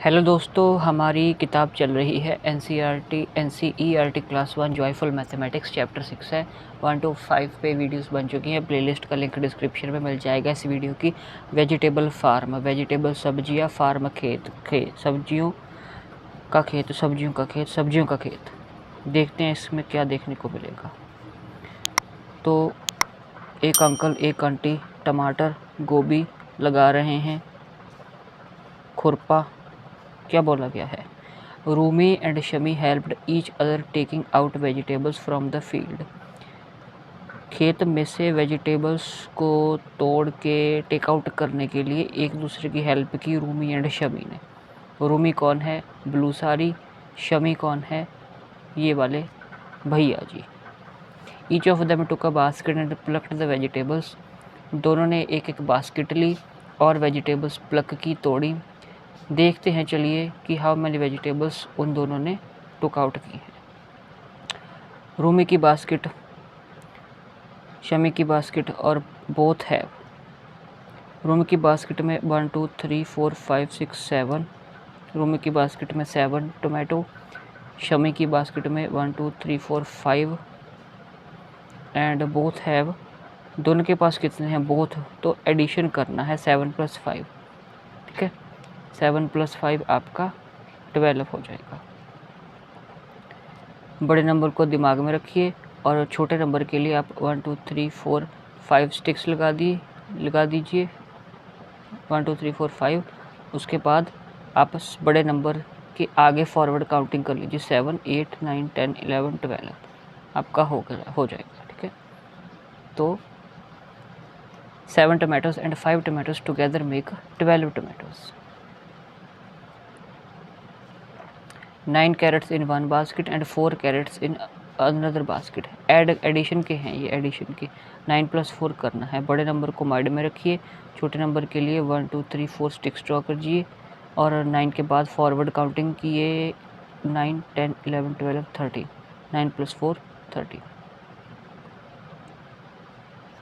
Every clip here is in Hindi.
हेलो दोस्तों, हमारी किताब चल रही है NCERT class 1 joyful mathematics chapter 6 है। 1 to 5 पे वीडियोस बन चुकी हैं। प्लेलिस्ट का लिंक डिस्क्रिप्शन में मिल जाएगा इस वीडियो की। वेजिटेबल फार्म, वेजिटेबल सब्जियां, फार्म खेत सब्जियों का खेत, सब्जियों का खेत। देखते हैं इसमें क्या देखने को मिलेगा। तो एक अंकल एक आंटी टमाटर गोभी लगा रहे हैं। खुरपा क्या बोला गया है? Rumi and Shami helped each other taking out vegetables from the field. खेत में से वेजिटेबल्स को तोड़ के टेक आउट करने के लिए एक दूसरे की हेल्प की रूमी एंड शमी ने। रूमी कौन है? ब्लू साड़ी। शमी कौन है? ये वाले भैया जी। Each of them took a basket and plucked the vegetables. दोनों ने एक एक बास्केट ली और वेजिटेबल्स प्लक की, तोड़ी। देखते हैं चलिए कि हाउ मैनी वेजिटेबल्स उन दोनों ने टुक आउट की हैं। रूमी की बास्केट, शमी की बास्केट और बोथ है। रूमी की बास्केट में 1 2 3 4 5 6 7। रूमी की बास्केट में 7 टोमेटो। शमी की बास्केट में 1 2 3 4 5 एंड बोथ हैव। दोनों के पास कितने हैं? बोथ। तो एडिशन करना है 7 + 5। ठीक है, 7 + 5 आपका 12 हो जाएगा। बड़े नंबर को दिमाग में रखिए और छोटे नंबर के लिए आप 1 2 3 4 5 स्टिक्स लगा दीजिए। 1 2 3 4 5। उसके बाद आप बड़े नंबर के आगे फॉरवर्ड काउंटिंग कर लीजिए। 7 8 9 10 11 12 आपका हो जाएगा। ठीक है, तो 7 tomatoes and 5 tomatoes together make 12 tomatoes. 9 carrots in 1 basket and 4 carrots in another basket. Addition के हैं ये, एडिशन के। 9 + 4 करना है। बड़े नंबर को माइंड में रखिए। छोटे नंबर के लिए 1 2 3 4 स्टिक्स ड्रॉ कीजिए और 9 के बाद फॉरवर्ड काउंटिंग किए। 9 10 11 12 13। 9 + 4 13।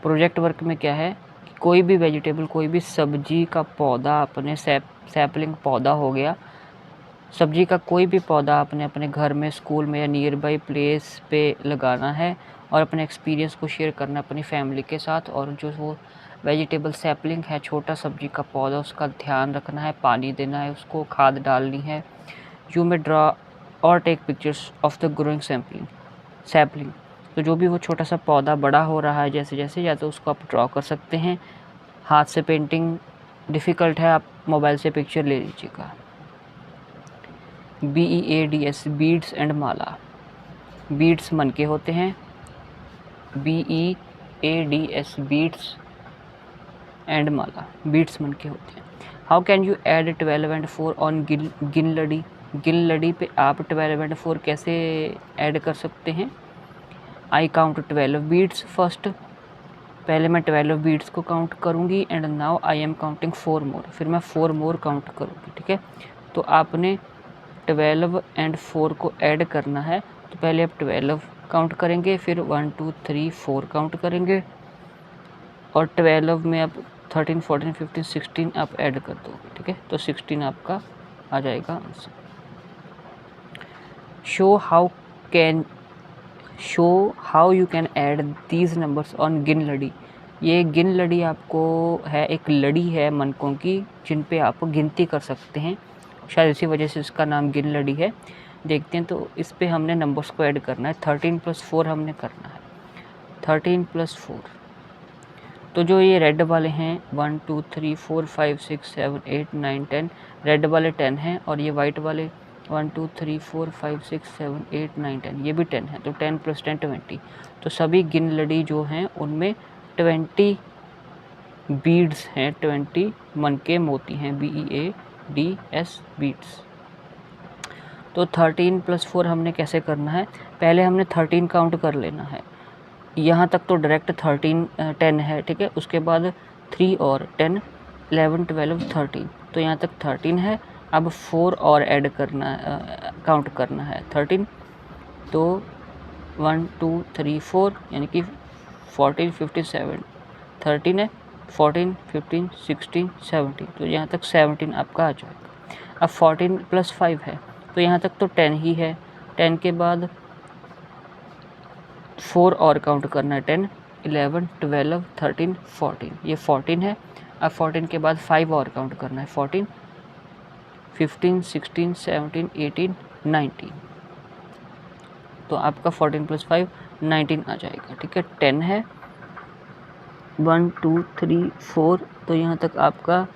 प्रोजेक्ट वर्क में क्या है कि कोई भी वेजिटेबल, कोई भी सब्जी का पौधा, अपने सैपलिंग पौधा हो गया, सब्जी का कोई भी पौधा आपने अपने घर में, स्कूल में या नियर बाई प्लेस पे लगाना है और अपने एक्सपीरियंस को शेयर करना अपनी फैमिली के साथ। और जो वो वेजिटेबल सैपलिंग है, छोटा सब्जी का पौधा, उसका ध्यान रखना है, पानी देना है, उसको खाद डालनी है। यू में ड्रॉ और take pictures of the growing sapling. तो जो भी वो छोटा सा पौधा बड़ा हो रहा है जैसे जैसे, या तो उसको आप ड्रॉ कर सकते हैं। हाथ से पेंटिंग डिफ़िकल्ट है, आप मोबाइल से पिक्चर ले लीजिएगा। BEADS beads and Mala. Beads मन के होते हैं। BEADS beads and Mala, beads मन के होते हैं। How can you add 12 and 4 on गिन लड़ी। गिन लड़ी पे आप 12 एंड 4 कैसे ऐड कर सकते हैं? I count 12 beads first. पहले मैं 12 बीड्स को काउंट करूँगी and now I am counting 4 मोर। फिर मैं 4 मोर काउंट करूँगी। ठीक है, तो आपने 12 एंड 4 को ऐड करना है। तो पहले आप 12 काउंट करेंगे, फिर 1 2 3 4 काउंट करेंगे और 12 में आप 13 14 15 16 आप ऐड कर दोगे। ठीक है, तो 16 आपका आ जाएगा answer. Show how you can add these numbers on गिन लड़ी। ये गिन लड़ी आपको है, एक लड़ी है मनकों की जिन पे आप गिनती कर सकते हैं। शायद इसी वजह से इसका नाम गिन लड़ी है। देखते हैं, तो इस पे हमने नंबर्स को ऐड करना है। 13 + 4 हमने करना है। 13 + 4, तो जो ये रेड वाले हैं 1 2 3 4 5 6 7 8 9 10, रेड वाले 10 हैं और ये वाइट वाले 1 2 3 4 5 6 7 8 9 10, ये भी 10 है। तो 10 + 10 20। तो सभी गिन लड़ी जो हैं उनमें 20 बीड्स हैं, 20 मन के मोती हैं। BEADS beads. तो 13 + 4 हमने कैसे करना है? पहले हमने 13 काउंट कर लेना है। यहाँ तक तो डायरेक्ट 10 है। ठीक है, उसके बाद 3 और 10 11 12 13, तो यहाँ तक 13 है। अब 4 और ऐड करना, काउंट करना है 13। तो 1 2 3 4 यानी कि 14 15 7 13 है, 14 15 16 17, तो यहाँ तक 17 आपका आ जाएगा। अब 14 + 5 है तो यहाँ तक तो 10 ही है। 10 के बाद 4 और काउंट करना है, 10, 11, 12, 13, 14, ये 14 है। अब 14 के बाद 5 और काउंट करना है, 14, 15, 16, 17, 18, 19, तो आपका 14 + 5 19 आ जाएगा, ठीक है। 10 है, 1 2 3 4, तो यहाँ तक आपका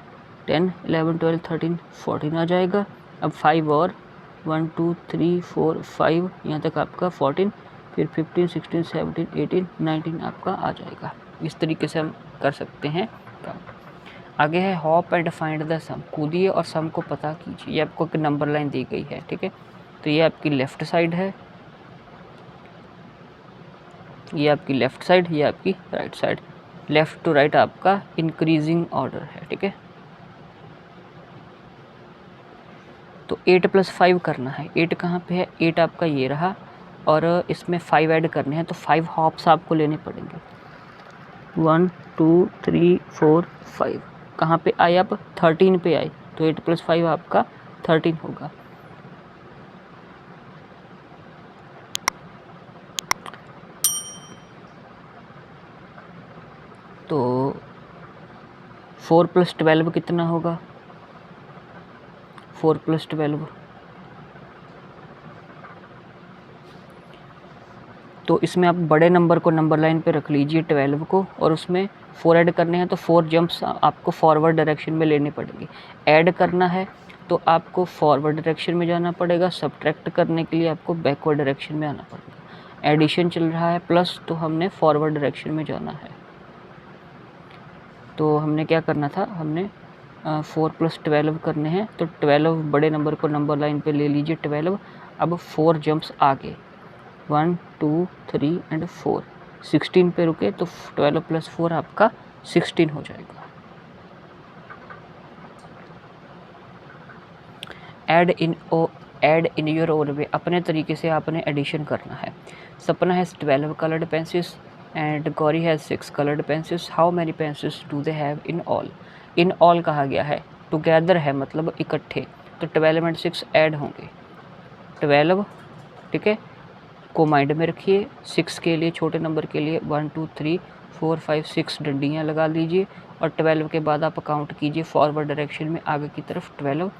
10, 11, 12, 13, 14 आ जाएगा। अब 5 और 1 2 3 4 5, यहाँ तक आपका 14, फिर 15, 16, 17, 18, 19 आपका आ जाएगा। इस तरीके से हम कर सकते हैं काम। आगे है हॉप एंड फाइंड द सम, कूदिए और सम को पता कीजिए। ये आपको एक नंबर लाइन दी गई है, ठीक है। तो ये आपकी लेफ़्ट साइड है, ये आपकी लेफ़्ट साइड, ये आपकी right side. Left to right आपका इंक्रीजिंग ऑर्डर है, ठीक है। तो 8 + 5 करना है। 8 कहाँ पे है? 8 आपका ये रहा और इसमें 5 ऐड करने हैं, तो 5 हॉप्स आपको लेने पड़ेंगे। 1 2 3 4 5 कहाँ पे आए आप? 13 पे आए, तो 8 + 5 आपका 13 होगा। तो 4 + 12 कितना होगा? 4 + 12, तो इसमें आप बड़े नंबर को नंबर लाइन पे रख लीजिए 12 को, और उसमें 4 ऐड करने हैं, तो 4 जंप्स आपको फॉरवर्ड डायरेक्शन में लेने पड़ेंगे। ऐड करना है तो आपको फॉरवर्ड डायरेक्शन में जाना पड़ेगा, सब्ट्रैक्ट करने के लिए आपको बैकवर्ड डायरेक्शन में आना पड़ेगा। एडिशन चल रहा है प्लस, तो हमने फॉरवर्ड डायरेक्शन में जाना है। तो हमने क्या करना था, हमने 4 + 12 करने हैं, तो 12 बड़े नंबर को नंबर लाइन पे ले लीजिए 12। अब 4 जंप्स आगे, 1 2 3 एंड 4, 16 पे रुके, तो 12 + 4 आपका 16 हो जाएगा। Add in your own way, अपने तरीके से आपने एडिशन करना है। सपना has 12 coloured pencils and Gauri has 6 coloured pencils, how many pencils do they have in all? In all कहा गया है, टुगेदर है मतलब इकट्ठे, तो 12 एंड 6 ऐड होंगे, 12, ठीक है, को माइंड में रखिए। 6 के लिए, छोटे नंबर के लिए 1 2 3 4 5 6 डंडियाँ लगा लीजिए, और 12 के बाद आप काउंट कीजिए फॉरवर्ड डायरेक्शन में आगे की तरफ, 12,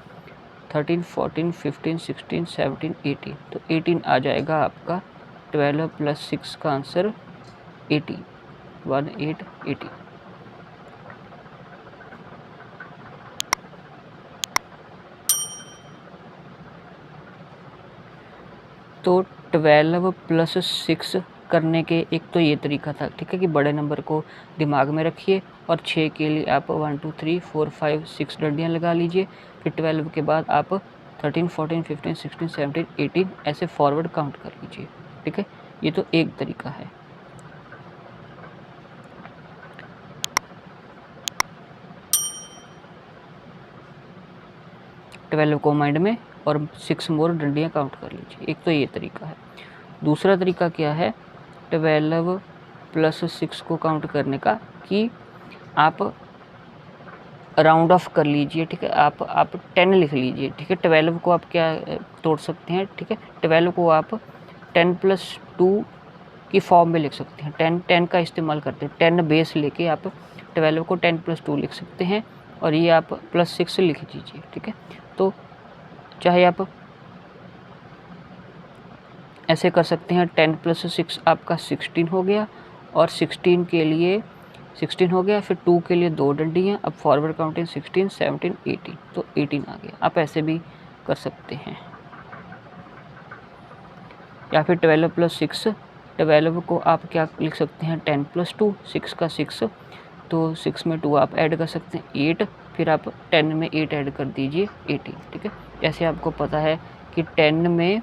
13, 14, 15, 16, 17, 18, तो 18 आ जाएगा आपका। 12 + 6 का आंसर 18, 18, 18। तो 12 + 6 करने के एक तो ये तरीका था, ठीक है, कि बड़े नंबर को दिमाग में रखिए, और 6 के लिए आप 1 2 3 4 5 6 डंडियाँ लगा लीजिए, फिर 12 के बाद आप 13, 14, 15, 16, 17, 18 ऐसे फॉरवर्ड काउंट कर लीजिए, ठीक है। ये तो एक तरीका है। ट्वेल्व को माइंड में और 6 मोर डंडियाँ काउंट कर लीजिए, एक तो ये तरीका है। दूसरा तरीका क्या है 12 + 6 को काउंट करने का, कि आप राउंड ऑफ कर लीजिए, ठीक है, आप 10 लिख लीजिए, ठीक है। 12 को आप क्या तोड़ सकते हैं, ठीक है, 12 को आप 10 + 2 की फॉर्म में लिख सकते हैं। 10 का इस्तेमाल करते हैं, 10 बेस लेके आप 12 को 10 + 2 लिख सकते हैं, और ये आप +6 लिख दीजिए, ठीक है। तो चाहे आप ऐसे कर सकते हैं, 10 + 6 आपका 16 हो गया, और 16 के लिए 16 हो गया, फिर 2 के लिए 2 डंडियाँ, अब फॉरवर्ड काउंटिंग 16, 17, 18, तो 18 आ गया। आप ऐसे भी कर सकते हैं, या फिर 12 + 6, 12 को आप क्या लिख सकते हैं 10 + 2, 6 का 6, तो 6 में 2 आप ऐड कर सकते हैं 8, फिर आप 10 में 8 ऐड कर दीजिए 18, ठीक है। जैसे आपको पता है कि 10 में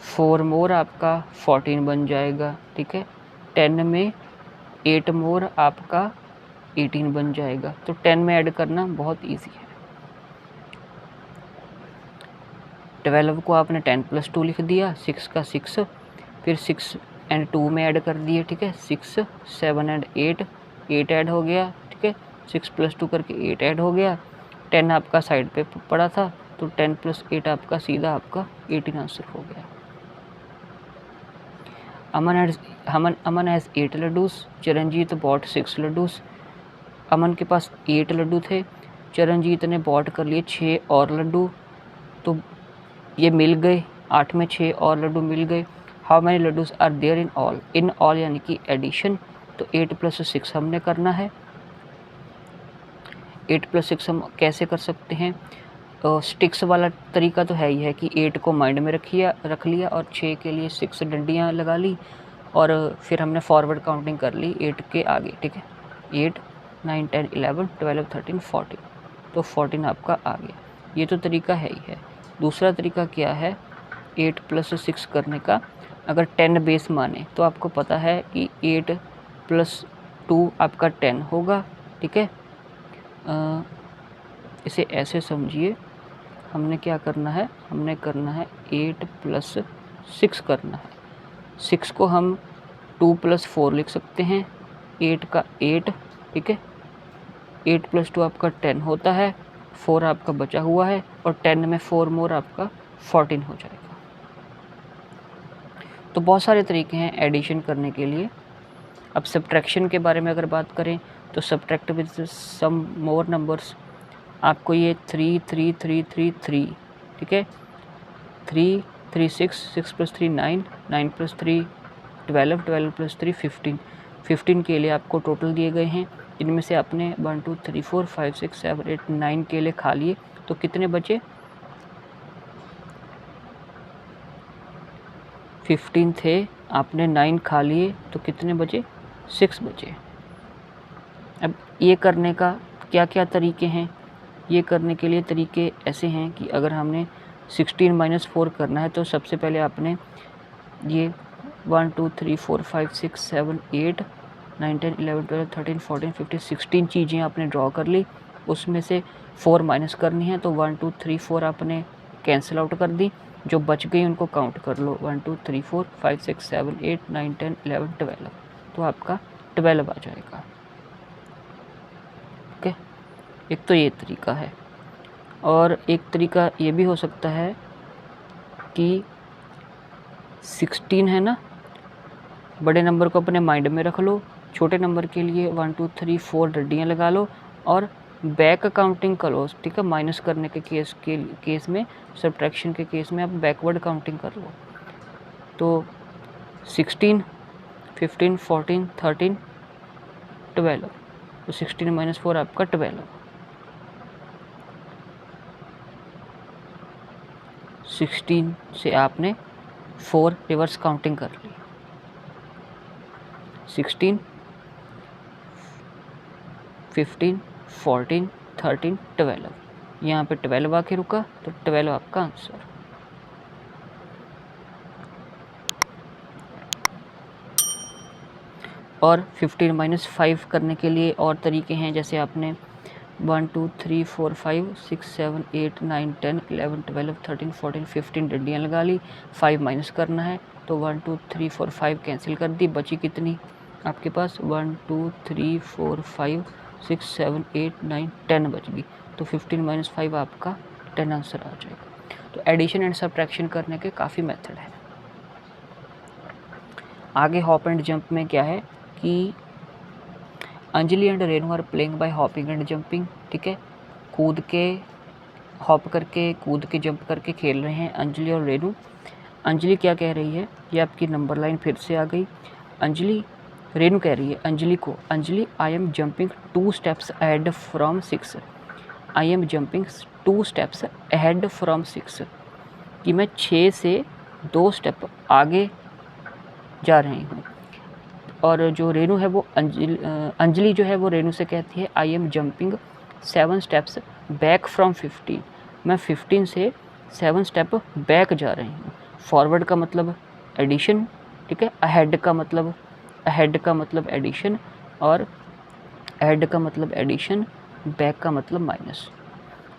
4 मोर आपका 14 बन जाएगा, ठीक है। 10 में 8 मोर आपका 18 बन जाएगा, तो 10 में ऐड करना बहुत इजी है। 12 को आपने 10 + 2 लिख दिया, 6 का 6, फिर 6 एंड 2 में ऐड कर दिए, ठीक है, 6, 7 एंड 8, 8 ऐड हो गया, ठीक है, 6 + 2 करके 8 ऐड हो गया। 10 आपका साइड पे पड़ा था, तो 10 + 8 आपका सीधा आपका 18 आंसर हो गया। अमन हैज़ 8 लड्डूस, चिरंजीत बॉट 6 लड्डूस। अमन के पास 8 लड्डू थे, चिरंजीत ने बॉट कर लिए 6 और लड्डू, तो ये मिल गए, 8 में 6 और लड्डू मिल गए। How many laddus are there in all, in all यानी कि एडिशन, तो 8 + 6 हमने करना है। 8 + 6 हम कैसे कर सकते हैं, स्टिक्स वाला तरीका तो है ही है कि 8 को माइंड में रख लिया और 6 के लिए 6 डंडियाँ लगा ली और फिर हमने फॉरवर्ड काउंटिंग कर ली 8 के आगे, ठीक है। 8, 9, 10, 11, 12, 13, 14, तो 14 आपका आ गया। ये तो तरीका है ही है। दूसरा तरीका क्या है 8 + 6 करने का, अगर 10 बेस माने तो आपको पता है कि 8 + 2 आपका 10 होगा, ठीक है। इसे ऐसे समझिए, हमने क्या करना है, हमने करना है 8 + 6 करना है। 6 को हम 2 + 4 लिख सकते हैं, 8 का 8, ठीक है। 8 + 2 आपका 10 होता है, 4 आपका बचा हुआ है और 10 में 4 मोर आपका 14 हो जाएगा। तो बहुत सारे तरीके हैं एडिशन करने के लिए। अब सब्ट्रैक्शन के बारे में अगर बात करें तो subtract with some more numbers, आपको ये 3, 3, 3, 3, 3, ठीक है। 3, 3, 6, 6 + 3 9, 9 + 3 12, 12 + 3 15, 15 के लिए आपको टोटल दिए गए हैं, इनमें से आपने 1 2 3 4 5 6 7 8 9 केले खा लिए, तो कितने बचे 15 थे, आपने 9 खा लिए तो कितने बचे 6 बचे। अब ये करने का क्या क्या तरीके हैं, ये करने के लिए तरीके ऐसे हैं कि अगर हमने 16 - 4 करना है तो सबसे पहले आपने ये 1 2 3 4 5 6 7 8 9 10 11 12 13 14 15 16 चीज़ें आपने ड्रॉ कर ली, उसमें से 4 माइनस करनी है, तो 1 2 3 4 आपने कैंसिल आउट कर दी, जो बच गई उनको काउंट कर लो 1 2 3 4 5 6 7 8 9 10 11 12, तो आपका 12 आ जाएगा। ओके, एक तो ये तरीका है, और एक तरीका ये भी हो सकता है कि 16 है ना, बड़े नंबर को अपने माइंड में रख लो, छोटे नंबर के लिए 1 2 3 4 डंडियाँ लगा लो और बैक काउंटिंग करो, ठीक है। माइनस करने के केस में, सब्ट्रैक्शन के केस में आप बैकवर्ड काउंटिंग कर लो, तो 16 15 14 13 12, तो 16 - 4 आपका 12, 16 से आपने 4 रिवर्स काउंटिंग कर ली, 16 15 14 13 12, यहाँ पे 12 आके रुका, तो 12 आपका आंसर। और 15 - 5 करने के लिए और तरीके हैं, जैसे आपने 1 2 3 4 5 6 7 8 9 10 11 12 13 14 15 डंडियाँ लगा ली, 5 माइनस करना है, तो 1 2 3 4 5 कैंसिल कर दी, बची कितनी आपके पास 1 2 3 4 5 6 7 8 9 10 बच गई, तो 15 - 5 आपका 10 आंसर आ जाएगा। तो एडिशन एंड सब्ट्रैक्शन करने के काफ़ी मेथड है। आगे हॉप एंड जंप में क्या है कि Anjali and Renu are playing by hopping and jumping, ठीक है। कूद के, हॉप करके, कूद के, जंप करके खेल रहे हैं अंजलि और रेनू। अंजलि क्या कह रही है, ये आपकी नंबर लाइन फिर से आ गई। अंजलि, रेनू कह रही है अंजलि को, Anjali I am jumping 2 steps ahead from 6, I am jumping 2 steps ahead from 6, कि मैं 6 से 2 स्टेप आगे जा रही हूँ। और जो रेनू है वो अंजलि जो है वो रेनू से कहती है I am jumping 7 steps back from 15, मैं 15 से 7 स्टेप बैक जा रही हूँ। फॉरवर्ड का मतलब एडिशन, ठीक है। अहेड का मतलब एडिशन, और ऐड का मतलब एडिशन, बैक का मतलब माइनस।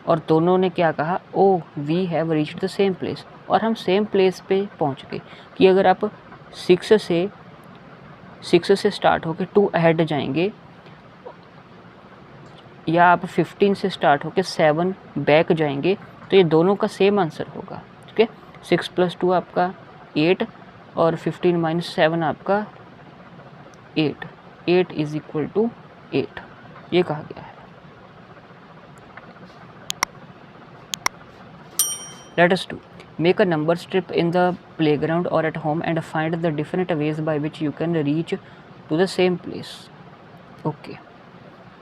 और दोनों ने क्या कहा, oh we have reached the same place, और हम सेम प्लेस पे पहुंच गए। कि अगर आप 6 से स्टार्ट होकर 2 अहेड जाएंगे, या आप 15 से स्टार्ट होकर 7 बैक जाएंगे, तो ये दोनों का सेम आंसर होगा, ठीक है। 6 + 2 आपका 8 और 15 - 7 आपका 8, 8 = 8, ये कहा गया है। Let us do. Make a number strip in the playground or at home and find the different ways by which you can reach to the same place. Okay.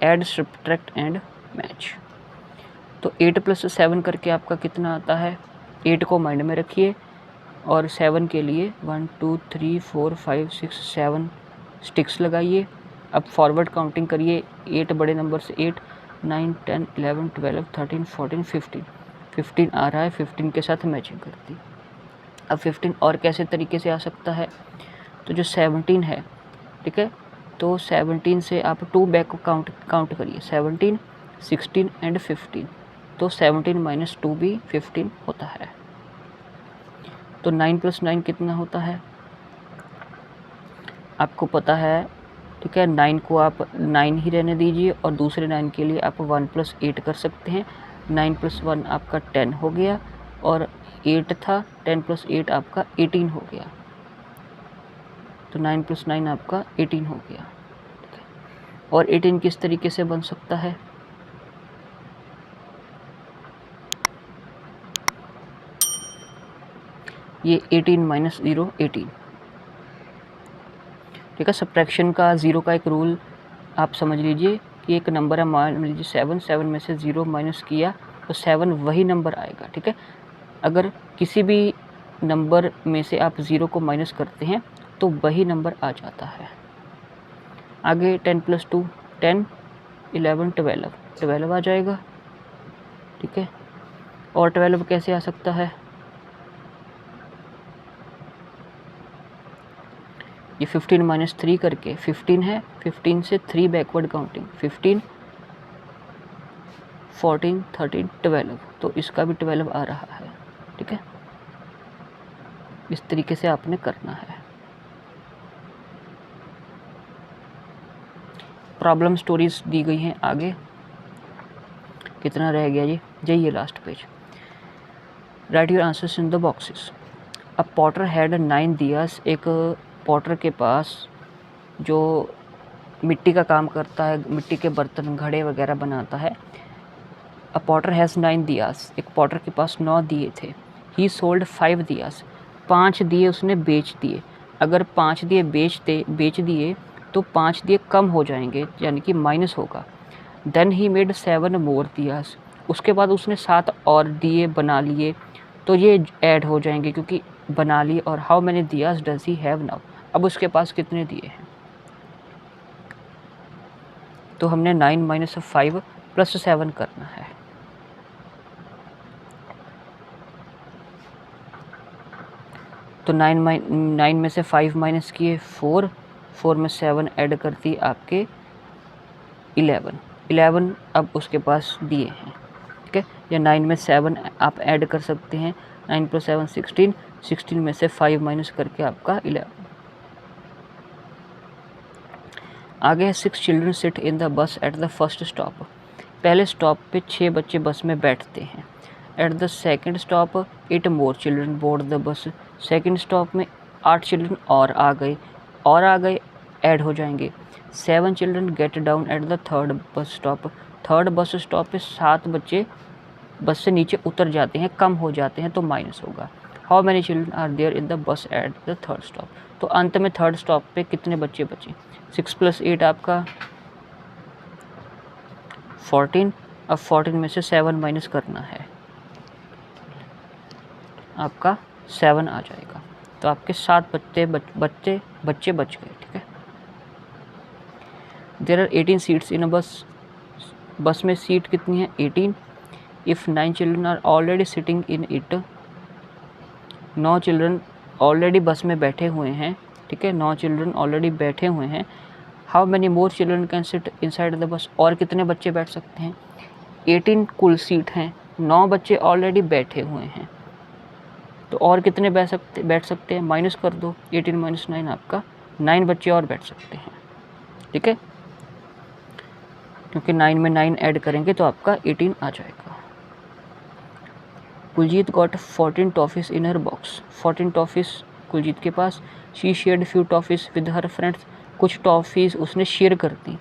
Add, subtract and match. तो 8 + 7 करके आपका कितना आता है? 8 को माइंड में रखिए और 7 के लिए 1 2 3 4 5 6 7 स्टिक्स लगाइए। अब फॉरवर्ड काउंटिंग करिए, 8 बड़े नंबर से 8 9 10 11 12 13 14 15 15 आ रहा है, 15 के साथ मैचिंग करती। अब 15 और कैसे तरीके से आ सकता है? तो जो 17 है, ठीक है, तो 17 से आप 2 बैक काउंट करिए, 17 16 एंड 15, तो 17 - 2 भी 15 होता है। तो 9 + 9 कितना होता है आपको पता है, ठीक है। 9 को आप 9 ही रहने दीजिए और दूसरे 9 के लिए आप 1 + 8 कर सकते हैं। 9 + 1 आपका 10 हो गया और 8 था, 10 + 8 आपका 18 हो गया। तो 9 + 9 आपका 18 हो गया, ठीक है। और 18 किस तरीके से बन सकता है? ये 18 - 0 18, ठीक है। सब्ट्रैक्शन का 0 का एक रूल आप समझ लीजिए कि एक नंबर है, मान लीजिए 7, 7 में से 0 माइनस किया तो 7 वही नंबर आएगा, ठीक है। अगर किसी भी नंबर में से आप 0 को माइनस करते हैं तो वही नंबर आ जाता है। आगे 10 + 2 10 11 12 12 आ जाएगा, ठीक है। और 12 कैसे आ सकता है? ये 15 - 3 करके 15 है, 15 से 3 बैकवर्ड काउंटिंग 15 14 13 12, तो इसका भी 12 आ रहा है, ठीक है। इस तरीके से आपने करना है। प्रॉब्लम स्टोरीज दी गई हैं आगे। कितना रह गया जी? जाइए last page. Right your answers in the boxes. A Potter had 9 diyas. एक पॉटर के पास जो मिट्टी का काम करता है, मिट्टी के बर्तन घड़े वगैरह बनाता है। अ पॉटर हैज़ 9 दियास। एक पॉटर के पास 9 दिए थे। ही सोल्ड 5 दियास। 5 दिए उसने बेच दिए। अगर 5 दिए बेच दिए तो 5 दिए कम हो जाएंगे, यानी कि माइनस होगा। देन ही मेड 7 मोर दियास। उसके बाद उसने 7 और दिए बना लिए, तो ये ऐड हो जाएंगे क्योंकि बना लिए। और how many diyas does he have now. अब उसके पास कितने दिए हैं? तो हमने 9 - 5 + 7 करना है। तो 9 में से 5 माइनस किए 4, 4 में 7 ऐड करती आपके 11, 11 अब उसके पास दिए हैं, ठीक है। या 9 में 7 आप ऐड कर सकते हैं, 9 + 7 16, 16 में से 5 माइनस करके आपका 11। आगे है 6 children sit in the bus at the first stop. पहले स्टॉप पे 6 बच्चे बस में बैठते हैं। At the second stop 8 more children board the bus. Second stop में 8 चिल्ड्रन और आ गए ऐड हो जाएंगे। 7 children get down eight the third bus stop. Third bus stop पे 7 बच्चे बस से नीचे उतर जाते हैं, कम हो जाते हैं, तो माइनस होगा। How many children are there in the bus at the third stop. तो अंत में थर्ड स्टॉप पे कितने बच्चे बचे? 6 + 8 आपका 14। अब 14 में से 7 माइनस करना है, आपका 7 आ जाएगा। तो आपके 7 बच्चे बच गए, ठीक है। There are 18 seats in a bus. Bus में सीट कितनी है? 18। If 9 children are already sitting in it. 9 children already bus में बैठे हुए हैं, ठीक है। 9 चिल्ड्रन ऑलरेडी बैठे हुए हैं। How many more children can sit inside the bus. और कितने बच्चे बैठ सकते हैं? 18 कुल सीट हैं, 9 बच्चे ऑलरेडी बैठे हुए हैं, तो और कितने बैठ सकते हैं? माइनस कर दो, 18 - 9 आपका 9 बच्चे और बैठ सकते हैं, ठीक है। क्योंकि 9 में 9 ऐड करेंगे तो आपका 18 आ जाएगा। Kuljeet got 14 toffees in her box. 14 toffees Kuljeet के पास। She shared few toffees with her friends. कुछ टॉफीज उसने शेयर कर दी।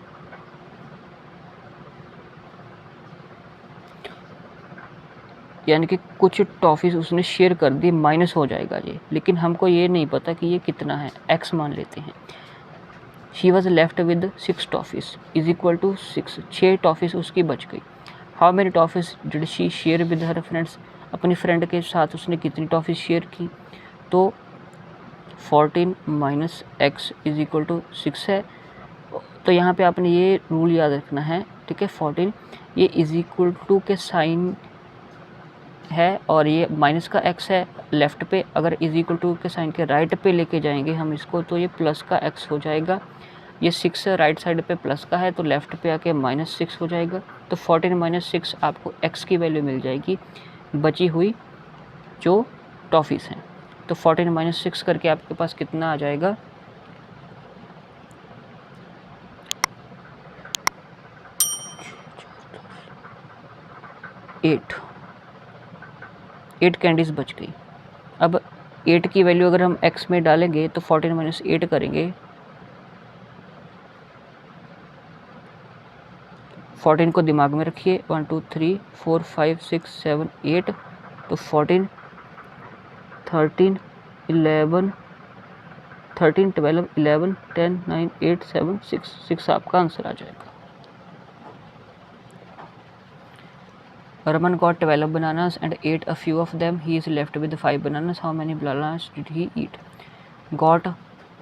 यानी कि कुछ टॉफीज उसने शेयर कर दी, माइनस हो जाएगा ये, लेकिन हमको ये नहीं पता कि ये कितना है, x मान लेते हैं। She was left with 6 toffees is equal to 6, 6 toffees उसकी बच गई। How many toffees did she share with her friends, अपनी फ्रेंड के साथ उसने कितनी टॉफीज शेयर की, तो 14 minus x is equal to 6 है। तो यहाँ पे आपने ये रूल याद रखना है, ठीक है। 14 ये इज इक्वल टू के साइन है और ये माइनस का x है लेफ़्ट पे। अगर इज इक्वल टू के साइन के राइट पे लेके जाएंगे हम इसको तो ये प्लस का x हो जाएगा। ये 6 राइट साइड पे प्लस का है तो लेफ़्ट पे आके -6 हो जाएगा। तो 14 माइनस 6 आपको x की वैल्यू मिल जाएगी बची हुई जो टॉफीज़ हैं। तो 14 माइनस 6 करके आपके पास कितना आ जाएगा, 8 कैंडीज बच गई। अब 8 की वैल्यू अगर हम x में डालेंगे तो 14 माइनस 8 करेंगे, 14 को दिमाग में रखिए, 1 2 3 4 5 6 7 8, तो 14 13 11 13 12 11 10 9 8 7 6 आपका आंसर आ जाएगा। Raman got 12 bananas and ate a few of them. He is left with 5 bananas. How many bananas did he eat? Got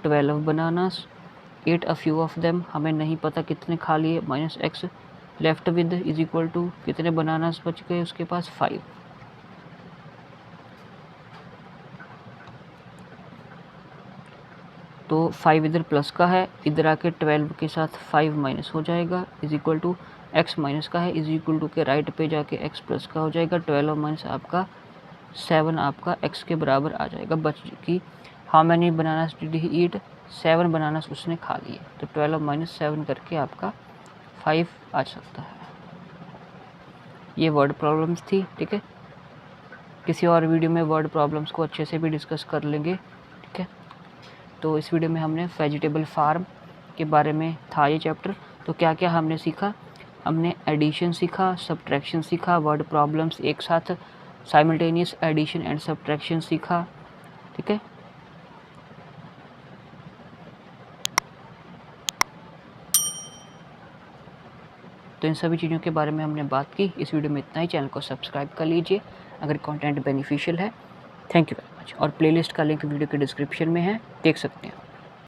12 bananas, ate a few of them. हमें नहीं पता कितने खा लिए, minus x, left with is equal to कितने बनानास बच गए उसके पास, 5। तो 5 इधर प्लस का है, इधर आके 12 के साथ 5 माइनस हो जाएगा, is equal to x minus का है, इज इक्वल टू के राइट पे जाके x प्लस का हो जाएगा। 12 माइनस आपका 7 आपका x के बराबर आ जाएगा बच की। How many bananas did he eat, 7 bananas उसने खा लिए। तो 12 माइनस 7 करके आपका 5 आ सकता है। ये वर्ड प्रॉब्लम्स थी, ठीक है। किसी और वीडियो में वर्ड प्रॉब्लम्स को अच्छे से भी डिस्कस कर लेंगे, ठीक है। तो इस वीडियो में हमने वेजिटेबल फार्म के बारे में था ये चैप्टर। तो क्या क्या हमने सीखा, हमने एडिशन सीखा, सब्ट्रैक्शन सीखा, वर्ड प्रॉब्लम्स एक साथ साइमल्टेनियस एडिशन एंड सब्ट्रैक्शन सीखा, ठीक है। तो इन सभी चीज़ों के बारे में हमने बात की। इस वीडियो में इतना ही। चैनल को सब्सक्राइब कर लीजिए अगर कंटेंट बेनिफिशियल है। Thank you very much. और प्लेलिस्ट का लिंक वीडियो के डिस्क्रिप्शन में है, देख सकते हैं।